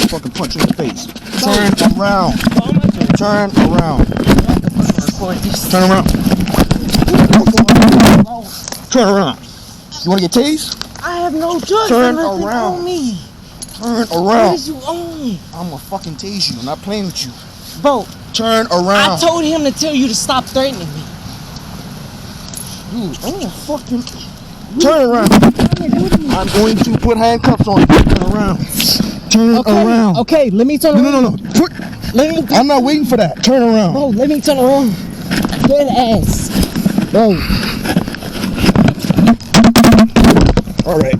fucking punch you in the face. Turn around. Turn around. Turn around. Turn around. You want to get tased? I have no choice. Turn around. Me. Turn What around. is you on me? I'm gonna fucking tase you. I'm not playing with you. Bro, Turn around. I told him to tell you to stop threatening me. Dude, I'm gonna fucking turn around. I'm going to put handcuffs on you. Turn around. Turn around. Okay, let me turn around. No. I'm not waiting for that. Turn around. Bro, let me turn around. Dead ass. Bro. All right.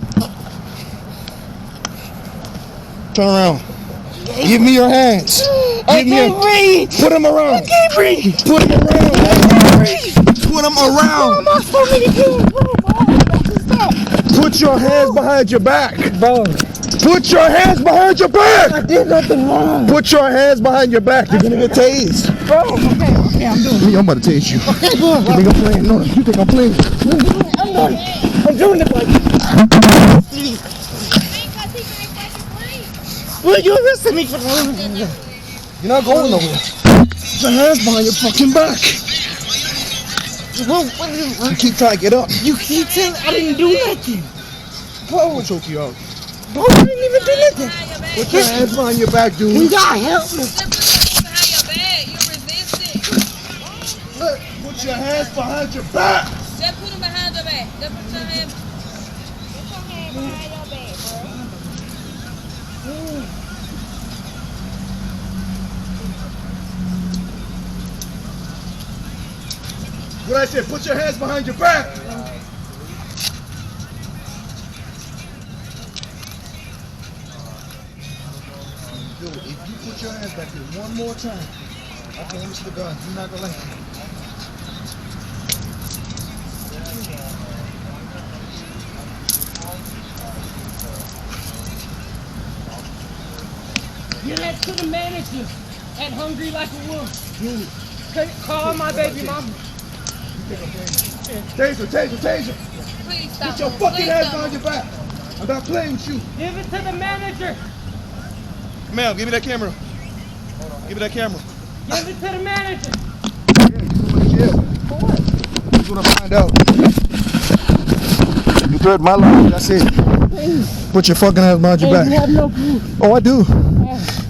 Turn around. Give me your hands. I can't breathe. Put them around. I can't breathe. Put them around. I can't breathe. Put them around. What am I supposed to do? Stop. Put your hands behind your back. Bro, Put your hands behind your I back. did nothing wrong. Put your hands behind your back. You're gonna get tased. Bro, okay, I'm doing it. I'm about to tase you. Okay, bro. You think I'm playing? No, you think I'm playing? I'm doing it like Will you arrested me for that? You're not going nowhere. Put your hands behind your fucking back. Bro, You keep trying to get up. you keep telling I didn't do nothing. Bro, I'll choke you out. Bro, I didn't even do nothing. Put your hands behind your back, dude. You gotta help me. Look, put your hands behind your back. Just put them behind your back. Just put your hand. Put your hand behind your back, bro. What I said, put your hands behind your back. Dude, if you put your hands back here one more time, I promise to God, you're not gonna like it. Get that to the manager at Hungry Like a Wolf. Call my baby mama. Taser. Please stop. Put your fucking hands behind your back. I'm not playing with you. Give it to the manager. Ma'am, give me that camera. Give me that camera. Give it to the manager. Yeah, for what? That's what I find out. You threatened my life. That's it. Put your fucking hands behind your You back. have no proof. Oh, I do.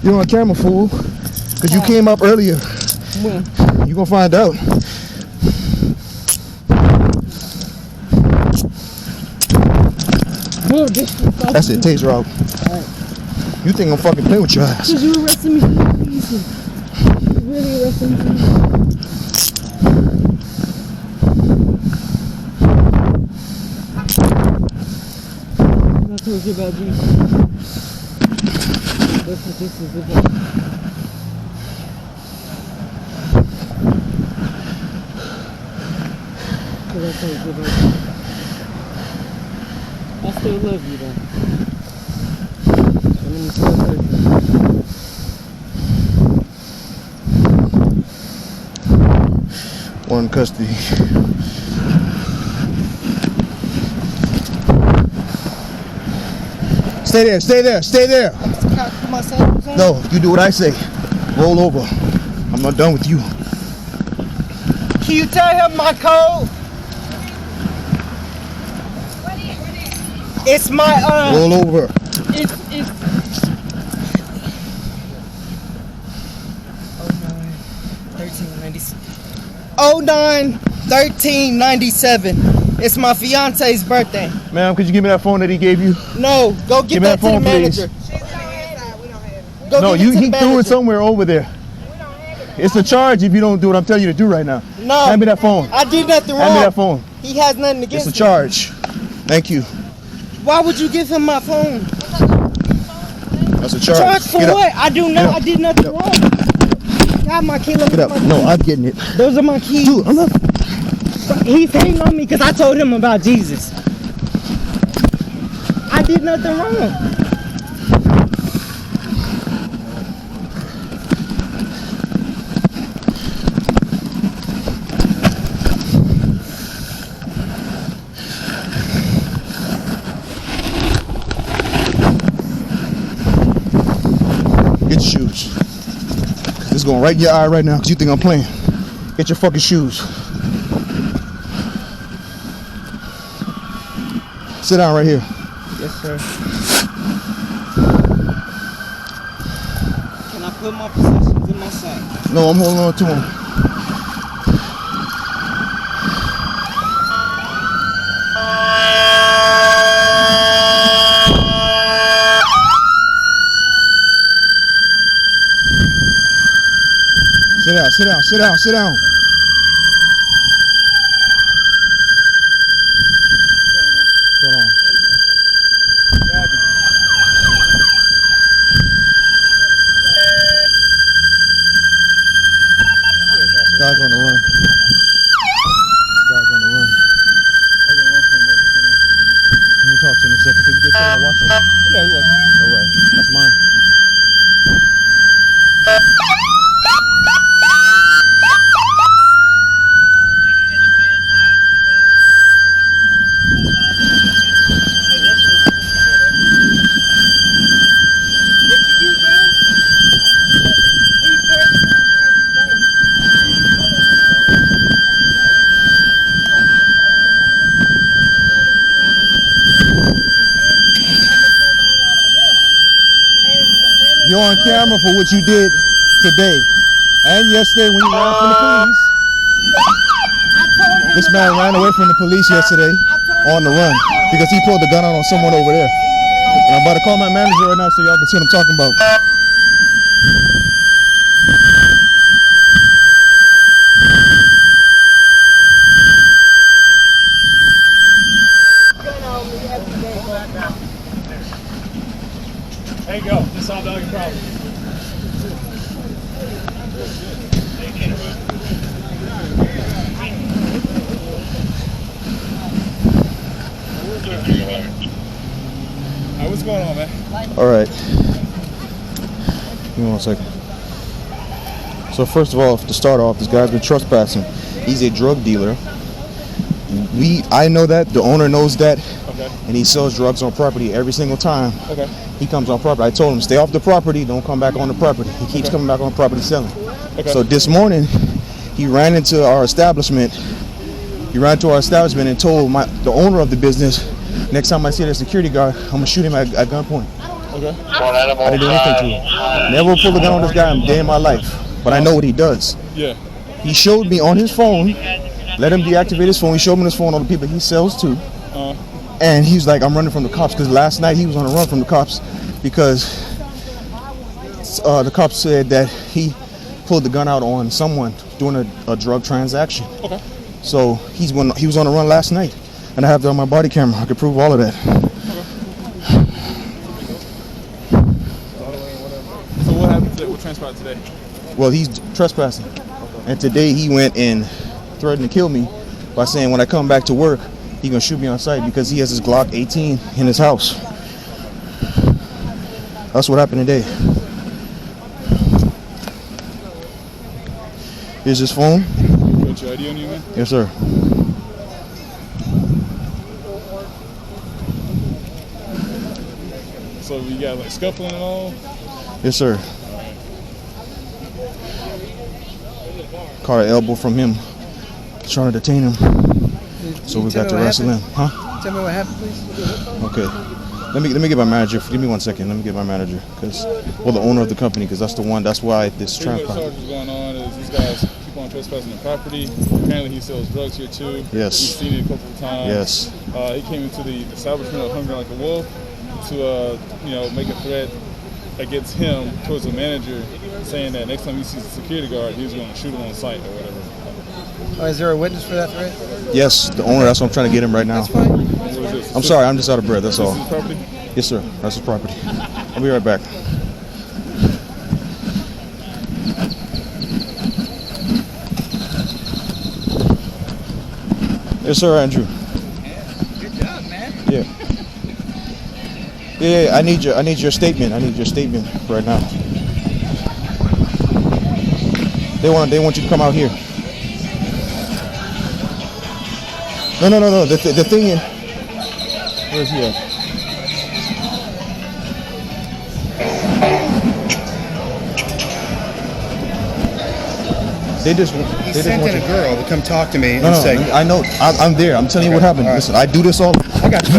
You're on camera, fool. Because you came up earlier. When? You gonna find out. Dude, this is That's it, taser out. You think I'm fucking playing with your ass? because you arrested me for no reason. You really arrested me for no reason. I told you about Jesus. That's what this is about. Because I told you about Jesus. I still love you though. And I'm still hurt you. One custody. Stay there. No, you do what I say. Roll over. I'm not done with you. Can you tell him my code? It's my Roll over. it's 09/13/97. It's my fiance's birthday. Ma'am, could you give me that phone that he gave you? No, go Give get me that that to the phone, please. manager. Go No, give it to he the threw it manager. somewhere over there. It's a charge if you don't do what I'm telling you to do right now. No, Hand me that phone. I did nothing Hand me wrong. that phone. He has nothing It's against a me. charge. Thank you. Why would you give him my phone? That's a charge. Charge for Get up. what? I do Get not. up. I did nothing wrong. Got my key. Get up. No, I'm getting it. Those are my keys. Dude, I'm not. He's hating on me because I told him about Jesus. I did nothing wrong. is going right in your eye right now because you think I'm playing. Get your fucking shoes. Sit down right here. Yes, sir. Can I put my possessions in my sack? No, I'm holding on to him. Sit down, sit down, sit down, sit down. Hold on. This guy's on the run. This guy's on the run. I'm gonna run from what's going on. Let me talk to him in a second. Can you get someone to watch him? Yeah, we watching. All right, that's mine. You're on camera for what you did today and yesterday when you ran from the police. This man ran away from the police yesterday on the run because he pulled the gun out on someone over there. And I'm about to call my manager right now so y'all can see what I'm talking about. There you go. Just solved all your problems. Alright, what's going on, man? All right. Give me 1 second. So first of all, to start off, this guy's been trespassing. He's a drug dealer. I know that. The owner knows that. Okay. And he sells drugs on property every single time Okay. he comes on property. I told him, stay off the property, don't come back on the property. He keeps coming back on property selling. Okay. So this morning, he ran into our establishment. And told the owner of the business, next time I see the security guard, I'm gonna shoot him at gunpoint. Okay. I didn't do anything to him. Never pulled a gun on this guy a day in my life, but I know what he does. Yeah. He showed me on his phone, let him deactivate his phone. He showed me his phone on the people he sells to. And he's like, I'm running from the cops, because last night he was on a run from the cops because the cops said that he pulled the gun out on someone doing a drug transaction. Okay. So he was on a run last night, and I have that on my body camera. I can prove all of that. So what happened today? What transpired today? Well, he's trespassing, and today he went and threatened to kill me by saying when I come back to work, he's gonna shoot me on sight because he has his Glock 18 in his house. That's what happened today. Here's his phone. Got your ID on you, man? Yes, sir. So you got like scuffling and all? Yes, sir. Caught an elbow from him, trying to detain him. So we got to wrestle him. Huh? Tell me what happened, please. Okay. Let me get my manager. Give me 1 second. Let me get my manager, the owner of the company, because that's why this Pretty much transpired. charges going on is these guys keep on trespassing the property. Apparently he sells drugs here too. Yes. We've seen it a couple of times. Yes. He came into the establishment of Hungry Like a Wolf to make a threat against him towards the manager, saying that next time he sees a security guard, he was going to shoot him on sight or whatever. Is there a witness for that threat? Yes, the owner. That's what I'm trying to get him right now. That's fine. What is this? I'm sorry. I'm just out of breath. That's This all. is property? Yes, sir. That's his property. I'll be right back. Yes, sir, Andrew. Good job, man. Yeah. Yeah, I need your statement. I need your statement right now. They want you to come out here. No. The thing is, where's he at? They just He they just sent want in you. a girl to come talk to me No, and no, say, I know. I'm there. I'm telling you what happened. all right. Listen, I do this all. I got you.